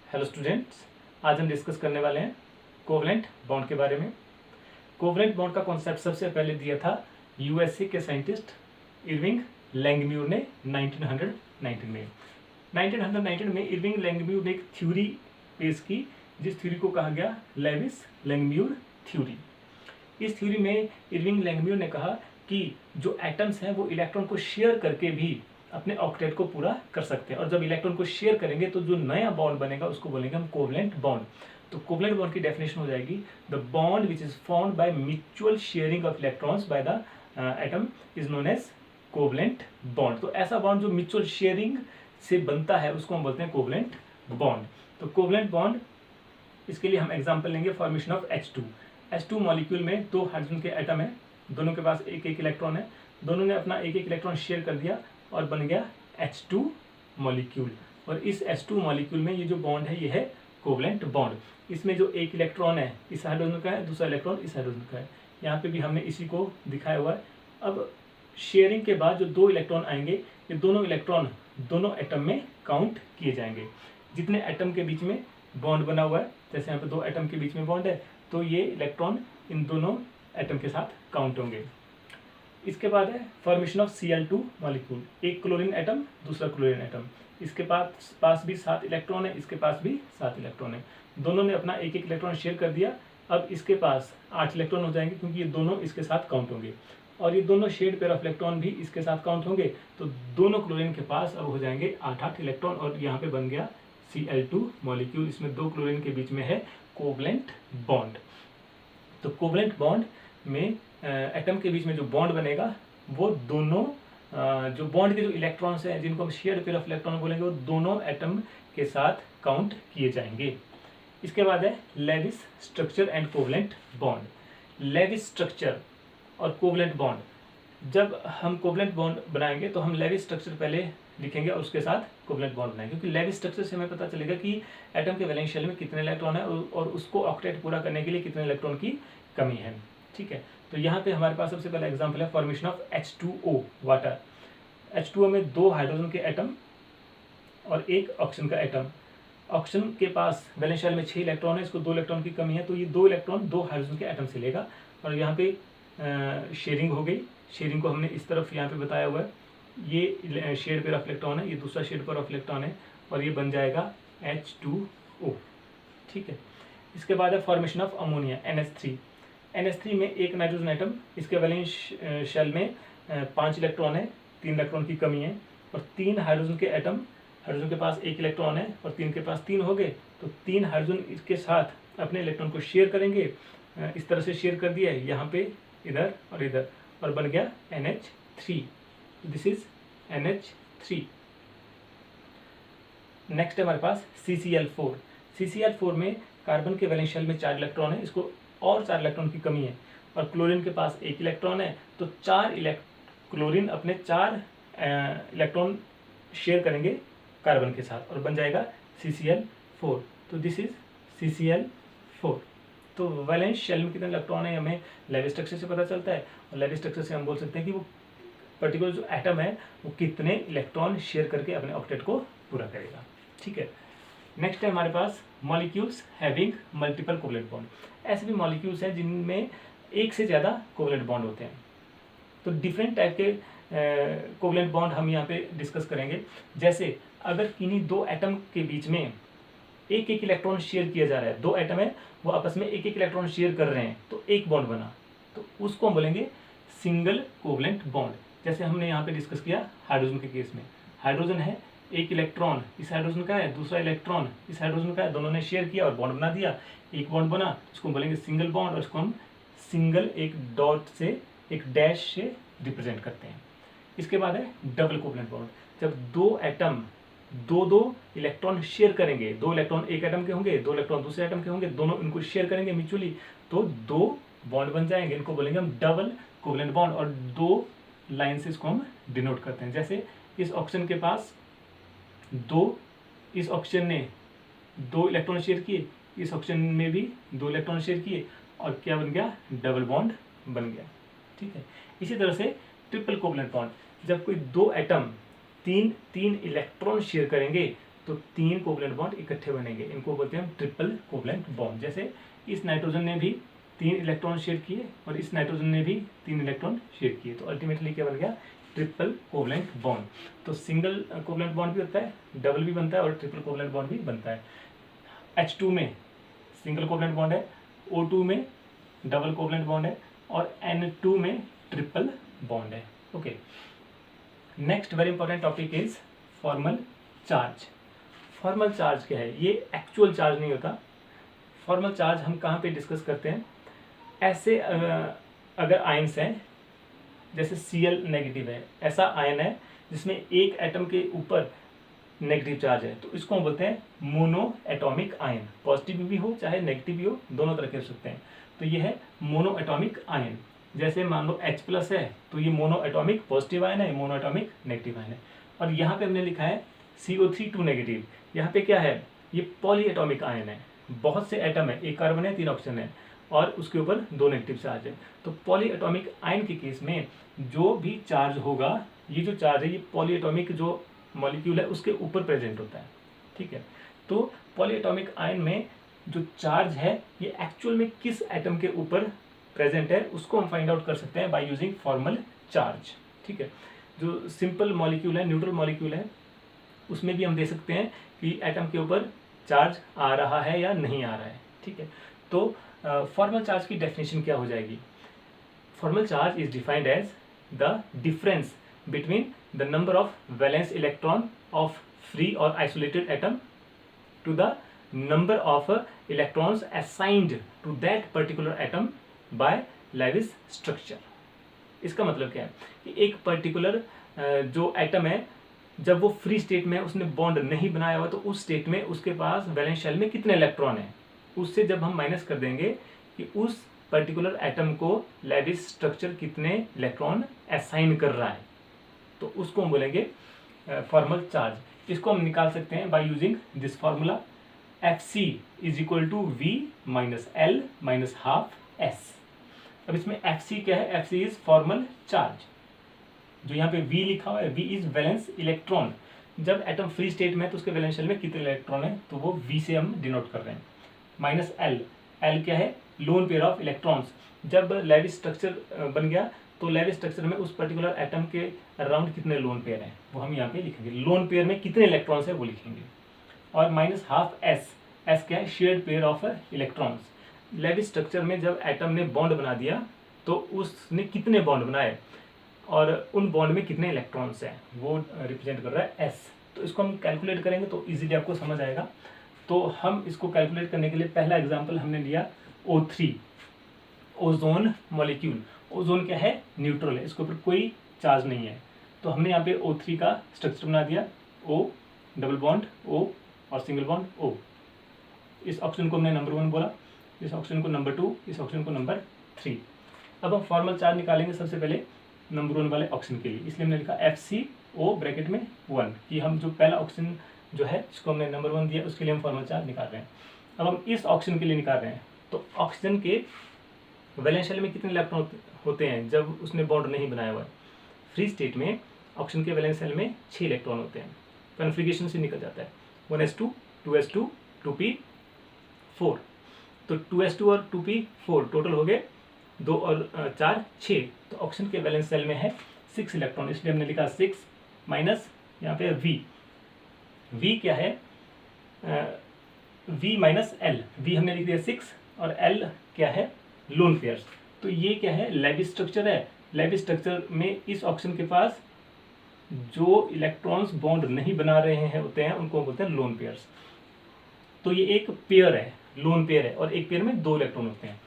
Hello students, आज हम discuss करने वाले हैं कोवलेंट बॉन्ड के बारे में। कोवलेंट बॉन्ड का कॉन्सेप्ट सबसे पहले दिया था यूएसए के साइंटिस्ट इरविंग लैंगम्यूर ने 1919 में। 1919 में इरविंग लैंगम्यूर ने एक थ्योरी पेश की, जिस थ्योरी को कहा गया लेविस लैंगम्यूर थ्योरी। इस थ्योरी में इरविंग लैंगम्यूर ने कहा कि जो एटम्स हैं वो इलेक्ट्रॉन को शेयर करके भी अपने ऑक्टेट को पूरा कर सकते हैं, और जब इलेक्ट्रॉन को शेयर करेंगे तो जो नया बॉन्ड बनेगा उसको बोलेंगे हम कोवलेंट बॉन्ड। तो कोवलेंट बॉन्ड की डेफिनेशन हो जाएगी the bond which is formed by mutual sharing of electrons by the atom is known as covalent bond. तो ऐसा बॉन्ड जो म्यूचुअल शेयरिंग से बनता है उसको हम बोलते हैं कोवलेंट बॉन्ड। तो कोवलेंट बॉन्ड, इसके लिए हम एग्जाम्पल लेंगे formation of H2। H2 molecule में दो हाइड्रोजन के एटम है, दोनों के पास एक एक इलेक्ट्रॉन है, दोनों ने अपना एक एक इलेक्ट्रॉन शेयर कर दिया और बन गया H2 मॉलिक्यूल। और इस H2 मॉलिक्यूल में ये जो बॉन्ड है ये है कोवलेंट बॉन्ड। इसमें जो एक इलेक्ट्रॉन है इस हाइड्रोजन का है, दूसरा इलेक्ट्रॉन इस हाइड्रोजन का है। यहाँ पे भी हमने इसी को दिखाया हुआ है। अब शेयरिंग के बाद जो दो इलेक्ट्रॉन आएंगे, ये दोनों इलेक्ट्रॉन दोनों एटम में काउंट किए जाएंगे। जितने एटम के बीच में बॉन्ड बना हुआ है, जैसे यहाँ पे दो एटम के बीच में बॉन्ड है, तो ये इलेक्ट्रॉन इन दोनों एटम के साथ काउंट होंगे। इसके बाद है फॉर्मेशन ऑफ Cl2 मॉलिक्यूल। एक क्लोरीन एटम, दूसरा क्लोरीन एटम। इसके पास भी 7 इलेक्ट्रॉन है, इसके पास भी 7 इलेक्ट्रॉन है। दोनों ने अपना एक एक इलेक्ट्रॉन शेयर कर दिया। अब इसके पास 8 इलेक्ट्रॉन हो जाएंगे, क्योंकि ये दोनों इसके साथ काउंट होंगे, और ये दोनों शेड पेयर ऑफ इलेक्ट्रॉन भी इसके साथ काउंट होंगे। तो दोनों क्लोरीन के पास अब हो जाएंगे 8 इलेक्ट्रॉन, और यहाँ पे बन गया Cl2 मॉलिक्यूल। इसमें दो क्लोरीन के बीच में है कोवलेंट बॉन्ड। तो कोवलेंट बॉन्ड में एटम के बीच में जो बॉन्ड बनेगा वो दोनों जो बॉन्ड के जो इलेक्ट्रॉन्स हैं, जिनको हम शेयर्ड पेयर ऑफ इलेक्ट्रॉन बोलेंगे, वो दोनों एटम के साथ काउंट किए जाएंगे। इसके बाद है Lewis structure and covalent bond. Lewis structure और कोवलेंट बॉन्ड, जब हम कोवलेंट बॉन्ड बनाएंगे तो हम लेविस स्ट्रक्चर पहले लिखेंगे और उसके साथ कोवलेंट बॉन्ड बनाएंगे, क्योंकि लेविस स्ट्रक्चर से हमें पता चलेगा कि एटम के वैलेंस शेल में कितने इलेक्ट्रॉन है और उसको ऑक्टेट पूरा करने के लिए कितने इलेक्ट्रॉन की कमी है। ठीक है, तो यहाँ पे हमारे पास सबसे पहला एग्जांपल है formation of H2O water. H2O में दो हाइड्रोजन के एटम और एक ऑक्सीजन का एटम। ऑक्सीजन के पास वैलेंस शेल में 6 इलेक्ट्रॉन है, इसको 2 इलेक्ट्रॉन की कमी है, तो ये 2 इलेक्ट्रॉन दो हाइड्रोजन के एटम से लेगा। और यहाँ पे शेयरिंग हो गई। शेयरिंग को हमने इस तरफ यहाँ पे बताया हुआ है, ये शेड पेयर ऑफ इलेक्ट्रॉन है, ये दूसरा शेड पेयर ऑफ इलेक्ट्रॉन है, और ये बन जाएगा H2O। ठीक है, इसके बाद है formation of ammonia NH3। NH3 में एक नाइट्रोजन एटम, इसके वैलेंस शेल में 5 इलेक्ट्रॉन है, 3 इलेक्ट्रॉन की कमी है, और 3 हाइड्रोजन के एटम, हाइड्रोजन के पास एक इलेक्ट्रॉन है और 3 के पास 3 हो गए, तो 3 हाइड्रोजन इसके साथ अपने इलेक्ट्रॉन को शेयर करेंगे। इस तरह से शेयर कर दिया है, यहाँ पे इधर और इधर, और बन गया NH3। This is NH3। Next है हमारे पास CCl4। CCl4 में कार्बन के वैलेंस शेल में 4 इलेक्ट्रॉन है, इसको और 4 इलेक्ट्रॉन की कमी है, और क्लोरीन के पास 1 इलेक्ट्रॉन है, तो 4 क्लोरीन अपने 4 इलेक्ट्रॉन शेयर करेंगे कार्बन के साथ, और बन जाएगा CCl4। तो दिस इज CCl4। तो वैलेंस शेल में कितने इलेक्ट्रॉन है हमें लेविस स्ट्रक्चर से पता चलता है, और लेविस स्ट्रक्चर से हम बोल सकते हैं कि वो पर्टिकुलर जो एटम है वो कितने इलेक्ट्रॉन शेयर करके अपने ऑक्टेट को पूरा करेगा। ठीक है, नेक्स्ट है हमारे पास molecules having multiple covalent bond. ऐसे भी मॉलिक्यूल्स हैं जिनमें एक से ज़्यादा कोवलेंट बॉन्ड होते हैं। तो डिफरेंट टाइप के कोवलेंट बॉन्ड हम यहाँ पे डिस्कस करेंगे। जैसे अगर किन्हीं दो एटम के बीच में एक एक इलेक्ट्रॉन शेयर किया जा रहा है, दो एटम है वो आपस में एक एक इलेक्ट्रॉन शेयर कर रहे हैं, तो एक बॉन्ड बना, तो उसको हम बोलेंगे सिंगल कोवलेंट बॉन्ड। जैसे हमने यहाँ पे डिस्कस किया हाइड्रोजन के केस में, हाइड्रोजन है, एक इलेक्ट्रॉन इस हाइड्रोजन का है, दूसरा इलेक्ट्रॉन इस हाइड्रोजन का है, दोनों ने शेयर किया और बॉन्ड बना दिया, एक बॉन्ड बना, इसको बोलेंगे सिंगल बॉन्ड, और इसको हम सिंगल एक डॉट से, एक डैश से रिप्रेजेंट करते हैं। इसके बाद है डबल कोवलेंट बॉन्ड। जब दो एटम दो इलेक्ट्रॉन शेयर करेंगे, 2 इलेक्ट्रॉन एक एटम के होंगे, 2 इलेक्ट्रॉन दूसरे एटम के होंगे, दोनों इनको शेयर करेंगे म्यूचुअली, तो 2 बॉन्ड बन जाएंगे, इनको बोलेंगे हम डबल कोवलेंट बॉन्ड, और 2 लाइन से इसको हम डिनोट करते हैं। जैसे इस ऑक्सीजन के पास इस ऑक्सीजन ने 2 इलेक्ट्रॉन शेयर किए, इस ऑक्सीजन में भी 2 इलेक्ट्रॉन शेयर किए, और क्या बन गया, डबल बॉन्ड बन गया। ठीक है, इसी तरह से ट्रिपल कोवलेंट बॉन्ड, जब कोई दो एटम तीन इलेक्ट्रॉन शेयर करेंगे तो 3 कोवलेंट बॉन्ड इकट्ठे बनेंगे, इनको बोलते हैं हम ट्रिपल कोवलेंट बॉन्ड। जैसे इस नाइट्रोजन ने भी 3 इलेक्ट्रॉन शेयर किए और इस नाइट्रोजन ने भी 3 इलेक्ट्रॉन शेयर किए, तो अल्टीमेटली क्या बन गया, ट्रिपल कोवलेंट बॉन्ड। तो सिंगल कोवलेंट बॉन्ड भी होता है, डबल भी बनता है और ट्रिपल कोवलेंट बॉन्ड भी बनता है। H2 में सिंगल कोवलेंट बॉन्ड है, O2 में डबल कोवलेंट बॉन्ड है और N2 में ट्रिपल बॉन्ड है। Okay, next very important topic is formal charge. Formal charge क्या है, ये एक्चुअल चार्ज नहीं होता। फॉर्मल चार्ज हम कहाँ पे डिस्कस करते हैं, ऐसे अगर आयंस हैं, जैसे Cl नेगेटिव है, ऐसा आयन है जिसमें एक एटम के ऊपर नेगेटिव चार्ज है, तो इसको हम बोलते हैं मोनो एटॉमिक आयन। पॉजिटिव भी हो चाहे नेगेटिव भी हो, दोनों तरह के हो सकते हैं। तो ये है मोनो एटॉमिक आयन। जैसे मान लो H+ है, तो ये मोनो एटॉमिक पॉजिटिव आयन है, मोनो एटॉमिक नेगेटिव आयन है। और यहाँ पे हमने लिखा है CO3 2 नेगेटिव, यहाँ पे क्या है, ये पॉली एटॉमिक आयन है। बहुत से एटम है, एक कार्बन है 3 ऑक्सीजन है और उसके ऊपर 2 नेगेटिव चार्ज है। तो पॉली एटॉमिक आयन के केस में जो भी चार्ज होगा, ये जो चार्ज है ये पॉली एटॉमिक जो मॉलिक्यूल है उसके ऊपर प्रेजेंट होता है। ठीक है, तो पॉली एटॉमिक आयन में जो चार्ज है ये एक्चुअल में किस एटम के ऊपर प्रेजेंट है उसको हम फाइंड आउट कर सकते हैं बाय यूजिंग फॉर्मल चार्ज। ठीक है, जो सिंपल मॉलिक्यूल है, न्यूट्रल मॉलिक्यूल है, उसमें भी हम दे सकते हैं कि एटम के ऊपर चार्ज आ रहा है या नहीं आ रहा है। ठीक है, तो फॉर्मल चार्ज की डेफिनेशन क्या हो जाएगी, formal charge is defined as the difference between the number of valence electron of free or isolated atom to the number of electrons assigned to that particular atom by Lewis structure। इसका मतलब क्या है कि एक particular जो atom है, जब वो फ्री स्टेट में उसने बॉन्ड नहीं बनाया हुआ, तो उस स्टेट में उसके पास वैलेंस शेल में कितने इलेक्ट्रॉन हैं, उससे जब हम माइनस कर देंगे कि उस पर्टिकुलर एटम को लेविस स्ट्रक्चर कितने इलेक्ट्रॉन असाइन कर रहा है, तो उसको हम बोलेंगे फॉर्मल चार्ज। इसको हम निकाल सकते हैं by using this formula, Fc is equal to V minus L minus half S। अब इसमें Fc क्या है, Fc इज फॉर्मल चार्ज। जो यहाँ पे V लिखा हुआ है, V इज वैलेंस इलेक्ट्रॉन। जब एटम फ्री स्टेट में तो उसके वैलेंस शेल में कितने इलेक्ट्रॉन है, तो वो V से हम डिनोट कर रहे हैं। माइनस L, L क्या है, लोन पेयर ऑफ इलेक्ट्रॉन्स। जब लेविस स्ट्रक्चर बन गया तो लेविस स्ट्रक्चर में उस पर्टिकुलर एटम के अराउंड कितने लोन पेयर हैं वो हम यहाँ पे लिखेंगे, लोन पेयर में कितने इलेक्ट्रॉन्स है वो लिखेंगे। और माइनस हाफ S, S क्या है, shared pair of electrons. Lewis structure में जब एटम ने बॉन्ड बना दिया तो उसने कितने बॉन्ड बनाए और उन बॉन्ड में कितने इलेक्ट्रॉन्स हैं वो रिप्रेजेंट कर रहा है S। तो इसको हम कैलकुलेट करेंगे तो ईजिली आपको समझ आएगा। तो हम इसको कैलकुलेट करने के लिए पहला एग्जाम्पल हमने लिया O3, ओजोन मॉलिक्यूल। ओजोन क्या है, न्यूट्रल है, इसके ऊपर कोई चार्ज नहीं है। तो हमने यहाँ पे O3 का स्ट्रक्चर बना दिया, O डबल बॉन्ड O और सिंगल बॉन्ड O। इस ऑक्सीजन को हमने नंबर 1 बोला, इस ऑक्सीजन को नंबर 2, इस ऑक्सीजन को नंबर 3। अब हम फॉर्मल चार्ज निकालेंगे सबसे पहले नंबर 1 वाले ऑक्सीजन के लिए, इसलिए हमने लिखा FCO ब्रैकेट में 1 कि हम जो पहला ऑक्सीजन जो है जिसको हमने नंबर 1 दिया उसके लिए हम फॉर्मल चार्ज निकाल रहे हैं। अब हम इस ऑक्सीजन के लिए निकाल रहे हैं, तो ऑक्सीजन के वैलेंस शेल में कितने इलेक्ट्रॉन होते हैं जब उसने बॉन्ड नहीं बनाया हुआ है। फ्री स्टेट में ऑक्सीजन के वैलेंस शेल में 6 इलेक्ट्रॉन होते हैं, कन्फिगरेशन से निकल जाता है 1s2 2s2 2p4। तो 2s2 और 2p4 टोटल हो गए 2 और 4 6। तो ऑक्सीजन के वैलेंस शेल में है 6 इलेक्ट्रॉन, इसलिए हमने लिखा 6 माइनस यहाँ पे V क्या है, V माइनस L। V हमने लिख दिया 6 और L क्या है, लोन पेयर्स। तो ये क्या है, लेविस स्ट्रक्चर है। लेविस स्ट्रक्चर में इस ऑक्सीजन के पास जो इलेक्ट्रॉन्स बॉन्ड नहीं बना रहे हैं होते हैं उनको बोलते हैं लोन पेयर्स। तो ये एक पेयर है, लोन पेयर है, और एक पेयर में 2 इलेक्ट्रॉन होते हैं।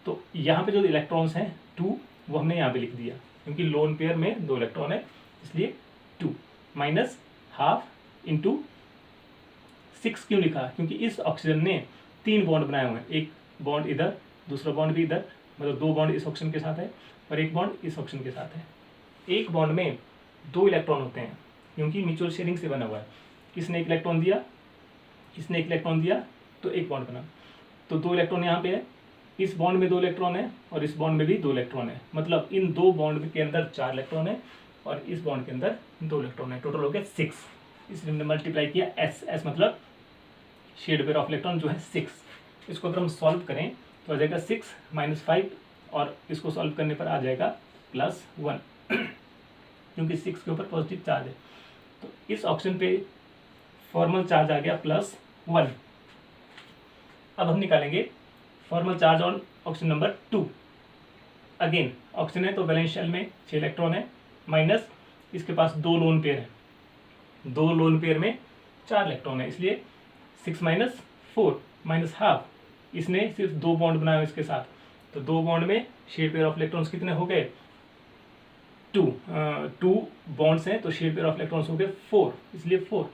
तो यहाँ पे जो इलेक्ट्रॉन्स हैं 2 वो हमने यहाँ पे लिख दिया क्योंकि लोन पेयर में 2 इलेक्ट्रॉन है, इसलिए 2 माइनस हाफ इंटू 6 क्यों लिखा, क्योंकि इस ऑक्सीजन ने 3 बॉन्ड बनाए हुए हैं, एक बॉन्ड इधर, दूसरा बॉन्ड भी इधर, मतलब 2 बॉन्ड इस ऑक्सीजन के साथ है और एक बॉन्ड इस ऑक्सीजन के साथ है। एक बॉन्ड में 2 इलेक्ट्रॉन होते हैं क्योंकि म्यूचुअल शेयरिंग से बना हुआ है। किसने 1 इलेक्ट्रॉन दिया, इसने 1 इलेक्ट्रॉन दिया, तो एक बॉन्ड बना। तो 2 इलेक्ट्रॉन यहाँ पे है, इस बॉन्ड में 2 इलेक्ट्रॉन है और इस बॉन्ड में भी 2 इलेक्ट्रॉन है, मतलब इन 2 बॉन्ड के अंदर 4 इलेक्ट्रॉन है और इस बॉन्ड के अंदर 2 इलेक्ट्रॉन है, टोटल हो गया 6। इसलिए हमने मल्टीप्लाई किया एस, एस मतलब शेड पेयर ऑफ इलेक्ट्रॉन जो है 6। इसको अगर हम सॉल्व करें तो आ जाएगा 6 - 5 और इसको सॉल्व करने पर आ जाएगा +1 क्योंकि 6 के ऊपर पॉजिटिव चार्ज है। तो इस ऑप्शन पे फॉर्मल चार्ज आ गया +1। अब हम निकालेंगे formal charge on option number 2। Again option है तो वैलेंस शेल में 6 इलेक्ट्रॉन है, माइनस इसके पास 2 लोन पेयर है, 2 लोन पेयर में 4 इलेक्ट्रॉन है, इसलिए 6 - 4 -½ इसने सिर्फ 2 बॉन्ड बनाए इसके साथ। तो 2 बॉन्ड में शेड पेयर ऑफ इलेक्ट्रॉन्स कितने हो गए? 2 बॉन्ड्स हैं तो शेड पेयर ऑफ इलेक्ट्रॉन्स हो गए 4, इसलिए 4।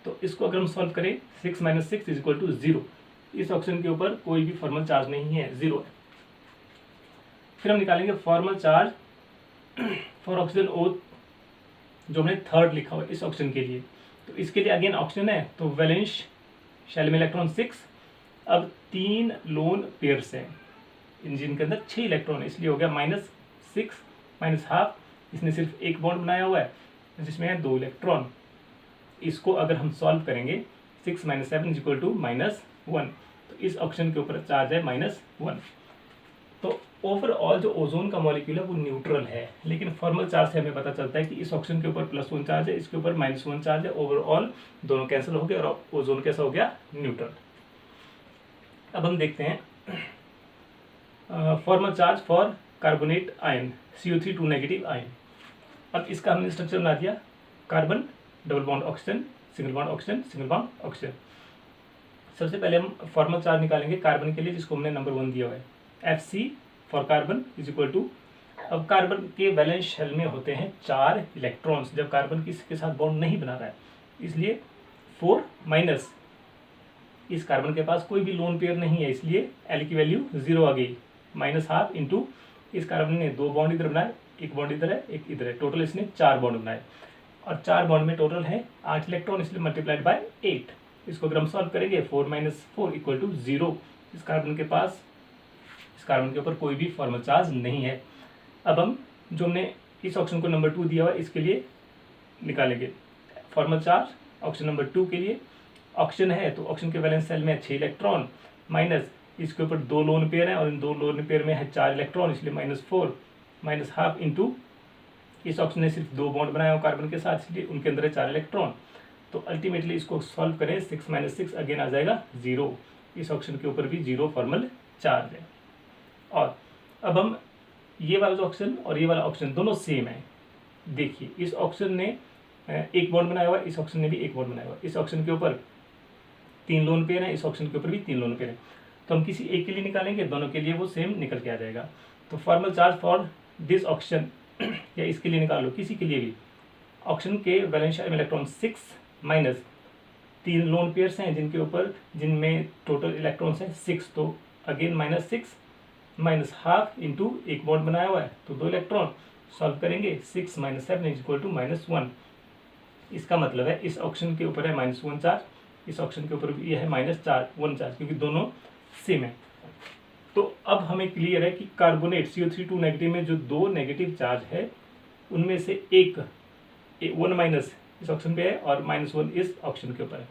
तो इसको अगर हम सॉल्व करें 6 - 6 = 0। इस ऑप्शन के ऊपर कोई भी फॉर्मल चार्ज नहीं है, 0 है। फिर हम निकालेंगे formal charge for oxygen O जो हमने 3rd लिखा हुआ है इस ऑप्शन के लिए। तो इसके लिए अगेन ऑप्शन है तो वैलेंस शेल में इलेक्ट्रॉन 6। अब 3 लोन पेयर्स हैं जिनके अंदर 6 इलेक्ट्रॉन है, इसलिए हो गया -6 -½ इसने सिर्फ एक बॉन्ड बनाया हुआ है जिसमें है 2 इलेक्ट्रॉन। इसको अगर हम सॉल्व करेंगे 6 - 7 = -1। तो इस ऑप्शन के ऊपर चार्ज है -1। तो ओवरऑल जो ओजोन का मॉलिक्यूल है वो न्यूट्रल है, लेकिन फॉर्मल चार्ज से हमें पता चलता है कि इस ऑप्शन के ऊपर +1 चार्ज है, इसके ऊपर -1 चार्ज है। ओवरऑल दोनों कैंसिल हो गए और ओजोन कैसा हो गया? न्यूट्रल। अब हम देखते हैं formal charge for carbonate ion CO3 2 negative ion. अब इसका हमने स्ट्रक्चर बना दिया, carbon double bond oxygen, single bond oxygen, single bond oxygen. सबसे पहले हम फॉर्मल चार्ज निकालेंगे कार्बन के लिए, जिसको हमने नंबर 1 दिया हुआ है, Fc फॉर कार्बन = अब कार्बन के वैलेंस शेल में होते हैं 4 इलेक्ट्रॉन्स जब कार्बन किसी के साथ बॉन्ड नहीं बना रहा है, इसलिए 4 माइनस इस कार्बन के पास कोई भी लोन पेयर नहीं है, इसलिए L की वैल्यू 0 आ गई, -½ इंटू इस कार्बन ने 2 बॉन्ड इधर बनाए, एक बॉन्ड इधर है, एक इधर है, टोटल इसने 4 बॉन्ड बनाए और 4 बॉन्ड में टोटल है 8 इलेक्ट्रॉन, इसलिए मल्टीप्लाइड बाय 8। इसको अगर हम सॉल्व करेंगे 4 - 4 = 0। इस कार्बन के पास इस कार्बन के ऊपर कोई भी फॉर्मल चार्ज नहीं है। अब हम जो हमने इस ऑप्शन को नंबर 2 दिया हुआ है इसके लिए निकालेंगे फॉर्मल चार्ज ऑप्शन नंबर 2 के लिए। ऑक्सीजन है तो ऑक्सीजन के वैलेंस शेल में 6 इलेक्ट्रॉन, माइनस इसके ऊपर 2 लोन पेयर हैं और इन 2 लोन पेयर में है 4 इलेक्ट्रॉन, इसलिए -4 -½ इंटू इस ऑक्सीजन ने सिर्फ 2 बॉन्ड बनाया हो कार्बन के साथ, इसलिए उनके अंदर है 4 इलेक्ट्रॉन। तो अल्टीमेटली इसको सॉल्व करें 6 - 6 अगेन आ जाएगा 0। इस ऑप्शन के ऊपर भी 0 फॉर्मल चार्ज है। और अब हम ये वाला जो ऑप्शन और ये वाला ऑप्शन दोनों सेम है। देखिए इस ऑप्शन ने एक बॉन्ड बनाया हुआ है, इस ऑप्शन ने भी एक बॉन्ड बनाया हुआ है। इस ऑप्शन के ऊपर 3 लोन पेयर है, इस ऑप्शन के ऊपर भी 3 लोन पेयर है। तो हम किसी एक के लिए निकालेंगे, दोनों के लिए वो सेम निकल के आ जाएगा। तो formal charge for this option या इसके लिए निकाल लो, किसी के लिए भी ऑप्शन के वैलेंस शेल में इलेक्ट्रॉन 6 माइनस 3 लोन पेयर्स हैं जिनमें टोटल इलेक्ट्रॉन्स हैं 6, तो अगेन -6 -½ इंटू एक बॉन्ड बनाया हुआ है तो 2 इलेक्ट्रॉन। सॉल्व करेंगे 6 - 7 = -1। इसका मतलब है इस ऑप्शन के ऊपर है -1 चार्ज, इस ऑप्शन के ऊपर भी यह है -1 चार्ज, क्योंकि दोनों सेम है। तो अब हमें क्लियर है कि कार्बोनेट CO3 2 नेगेटिव में जो 2 नेगेटिव चार्ज है उनमें से एक 1- इस ऑप्शन पे है और -1 इस ऑप्शन के ऊपर है।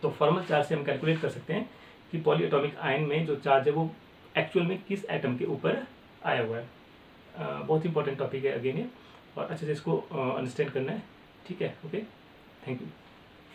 तो फॉर्मल चार्ज से हम कैलकुलेट कर सकते हैं कि पॉलीएटॉमिक आयन में जो चार्ज है वो एक्चुअल में किस एटम के ऊपर आया हुआ है। बहुत इंपॉर्टेंट टॉपिक है अगेन ये, और अच्छे से इसको अंडरस्टैंड करना है। ठीक है, ओके, थैंक यू।